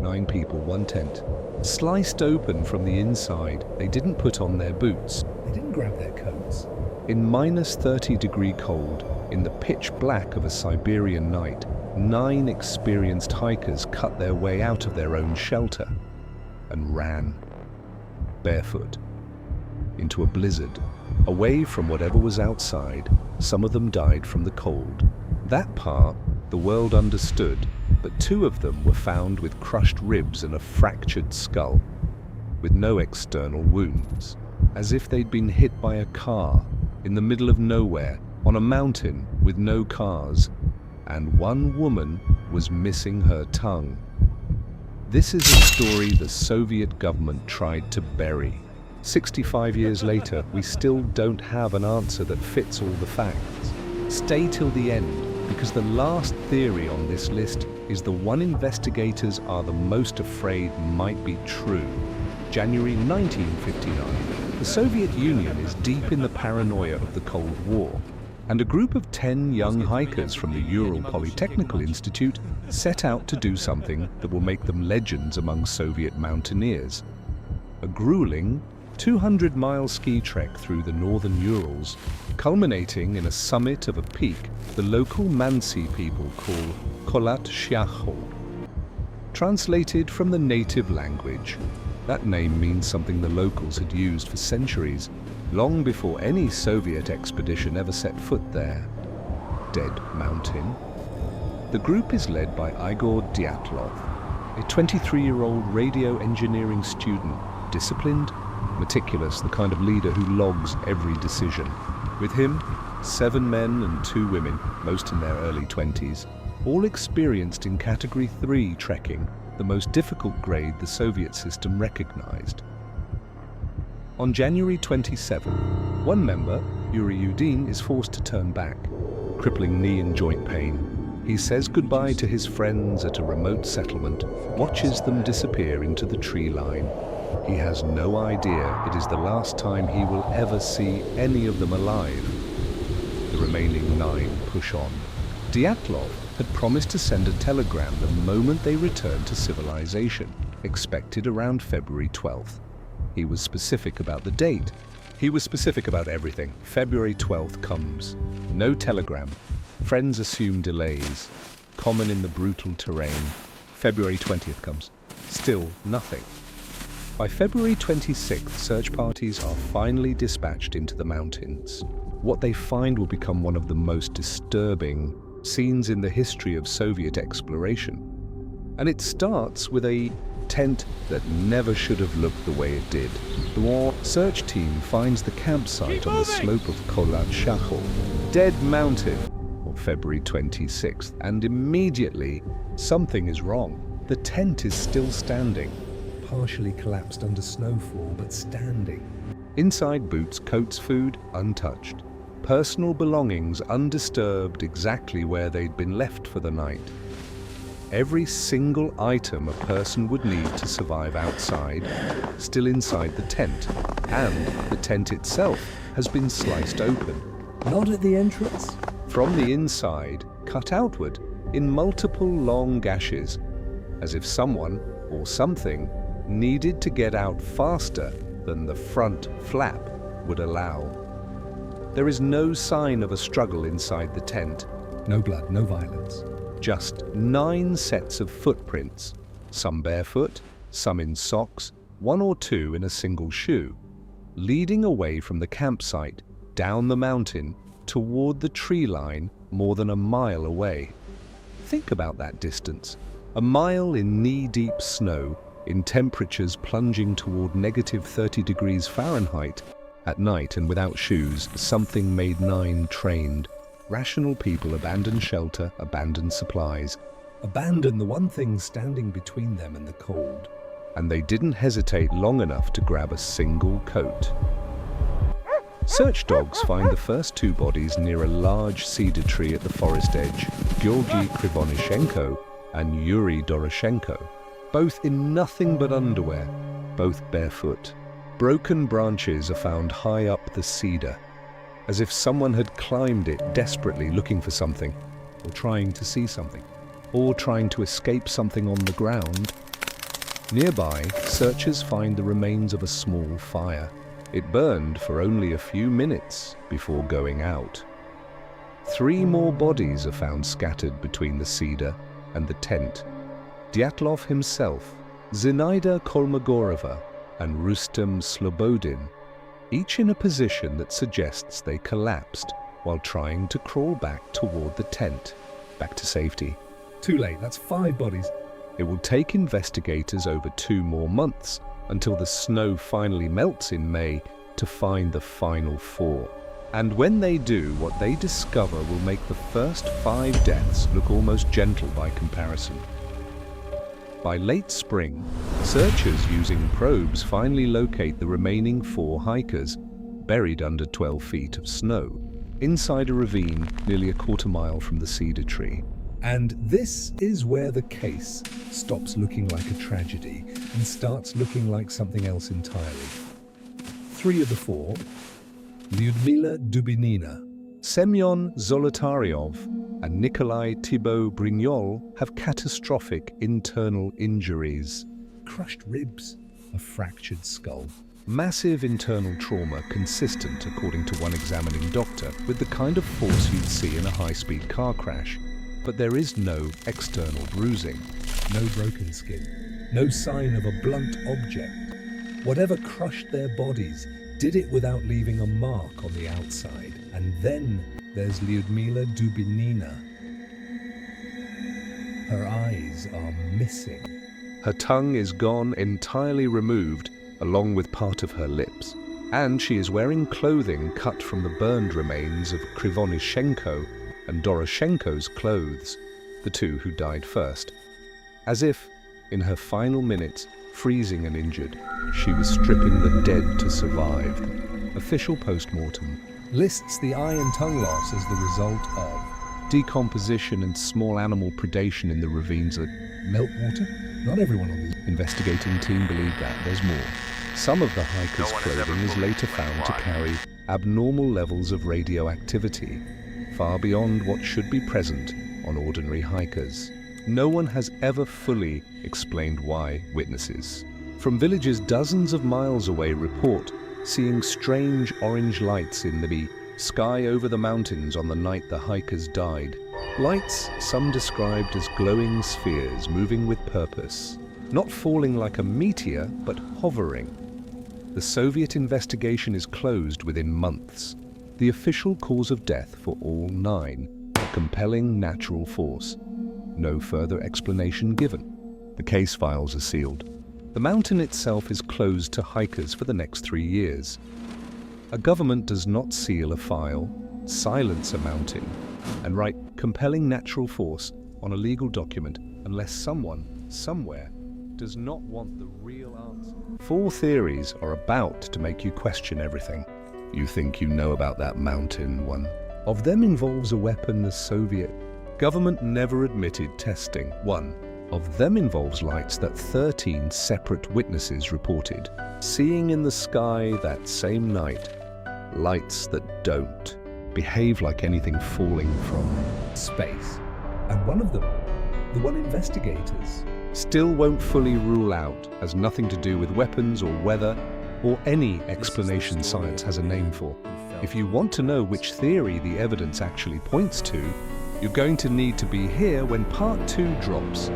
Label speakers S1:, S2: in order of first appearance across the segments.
S1: 9 people, 1 tent. Sliced open from the inside, they didn't put on their boots. They didn't grab their coats. In minus 30-degree cold, in the pitch black of a Siberian night, 9 experienced hikers cut their way out of their own shelter and ran, barefoot, into a blizzard, away from whatever was outside. Some of them died from the cold. That part the world understood, but 2 of them were found with crushed ribs and a fractured skull, with no external wounds, as if they'd been hit by a car in the middle of nowhere, on a mountain with no cars, and 1 woman was missing her tongue. This is a story the Soviet government tried to bury. 65 years later, we still don't have an answer that fits all the facts. Stay till the end, because the last theory on this list is the one investigators are the most afraid might be true. January 1959. The Soviet Union is deep in the paranoia of the Cold War, and a group of 10 young hikers from the Ural Polytechnical Institute set out to do something that will make them legends among Soviet mountaineers. A grueling 200-mile ski trek through the northern Urals, culminating in a summit of a peak the local Mansi people call Kholat Syakhl. Translated from the native language, that name means something the locals had used for centuries, long before any Soviet expedition ever set foot there. Dead Mountain. The group is led by Igor Dyatlov, a 23-year-old radio engineering student, disciplined, meticulous, the kind of leader who logs every decision. With him, 7 men and 2 women, most in their early 20s, all experienced in Category 3 trekking, the most difficult grade the Soviet system recognized. On January 27, one member, Yuri Yudin, is forced to turn back, crippling knee and joint pain. He says goodbye to his friends at a remote settlement, watches them disappear into the tree line. He has no idea it is the last time he will ever see any of them alive. The remaining 9 push on. Dyatlov had promised to send a telegram the moment they returned to civilization, expected around February 12th. He was specific about the date. He was specific about everything. February 12th comes. No telegram. Friends assume delays. Common in the brutal terrain. February 20th comes. Still nothing. By February 26th, search parties are finally dispatched into the mountains. What they find will become one of the most disturbing scenes in the history of Soviet exploration. And it starts with a tent that never should have looked the way it did. The search team finds the campsite on the slope of Kholat Syakhl, Dead Mountain, on February 26th, and immediately something is wrong. The tent is still standing, partially collapsed under snowfall, but standing. Inside, boots, coats, food, untouched. Personal belongings undisturbed exactly where they'd been left for the night. Every single item a person would need to survive outside, still inside the tent, and the tent itself has been sliced open. Not at the entrance. From the inside, cut outward in multiple long gashes, as if someone or something needed to get out faster than the front flap would allow. There is no sign of a struggle inside the tent. No blood, no violence. Just 9 sets of footprints, some barefoot, some in socks, 1 or 2 in a single shoe, leading away from the campsite, down the mountain, toward the tree line more than a mile away. Think about that distance. A mile in knee-deep snow, in temperatures plunging toward negative 30 degrees Fahrenheit. At night and without shoes, something made 9 trained. Rational people abandon shelter, abandon supplies, abandon the one thing standing between them and the cold. And they didn't hesitate long enough to grab a single coat. Search dogs find the first 2 bodies near a large cedar tree at the forest edge, Georgy Krivonishenko and Yuri Doroshenko, both in nothing but underwear, both barefoot. Broken branches are found high up the cedar, as if someone had climbed it desperately looking for something, or trying to see something, or trying to escape something on the ground. Nearby, searchers find the remains of a small fire. It burned for only a few minutes before going out. 3 more bodies are found scattered between the cedar and the tent. Dyatlov himself, Zinaida Kolmogorova, and Rustem Slobodin, each in a position that suggests they collapsed while trying to crawl back toward the tent, back to safety.
S2: Too late, that's 5 bodies.
S1: It will take investigators over 2 more months until the snow finally melts in May to find the final 4. And when they do, what they discover will make the first 5 deaths look almost gentle by comparison. By late spring, searchers using probes finally locate the remaining 4 hikers, buried under 12 feet of snow, inside a ravine nearly a quarter-mile from the cedar tree.
S2: And this is where the case stops looking like a tragedy and starts looking like something else entirely. 3 of the 4, Lyudmila Dubinina,
S1: Semyon Zolotaryov, and Nikolai Thibault Brignol have catastrophic internal injuries.
S2: crushed ribs, a fractured skull.
S1: Massive internal trauma consistent, according to one examining doctor, with the kind of force you'd see in a high-speed car crash. But there is no external bruising.
S2: No broken skin, no sign of a blunt object. Whatever crushed their bodies did it without leaving a mark on the outside. And then there's Lyudmila Dubinina. Her eyes are missing.
S1: Her tongue is gone, entirely removed, along with part of her lips. And she is wearing clothing cut from the burned remains of Krivonishenko and Doroshenko's clothes, the 2 who died first. As if, in her final minutes, freezing and injured, she was stripping the dead to survive. Official post-mortem lists the eye and tongue loss as the result of decomposition and small animal predation in the ravines.
S2: Meltwater? Not everyone on the
S1: investigating team believe that there's more. Some of the hikers' clothing is later found to carry abnormal levels of radioactivity, far beyond what should be present on ordinary hikers. No one has ever fully explained why. Witnesses from villages dozens of miles away report seeing strange orange lights in the sky over the mountains on the night the hikers died. Lights some described as glowing spheres moving with purpose, not falling like a meteor, but hovering. The Soviet investigation is closed within months. The official cause of death for all 9, a compelling natural force. No further explanation given. The case files are sealed. The mountain itself is closed to hikers for the next 3 years. A government does not seal a file, silence a mountain, and write compelling natural force on a legal document unless someone, somewhere, does not want the real answer. 4 theories are about to make you question everything. You think you know about that mountain. One of them involves a weapon the Soviet government never admitted testing. One of them involves lights that 13 separate witnesses reported seeing in the sky that same night. Lights that don't behave like anything falling from
S2: space. And one of them, the one investigators
S1: still won't fully rule out, has nothing to do with weapons or weather or any explanation science has a name for. If you want to know which theory the evidence actually points to, you're going to need to be here when part 2 drops.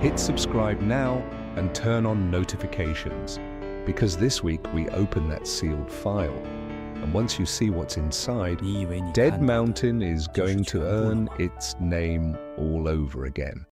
S1: Hit subscribe now and turn on notifications, because this week we open that sealed file. And once you see what's inside, Dead Mountain is going to earn its name all over again.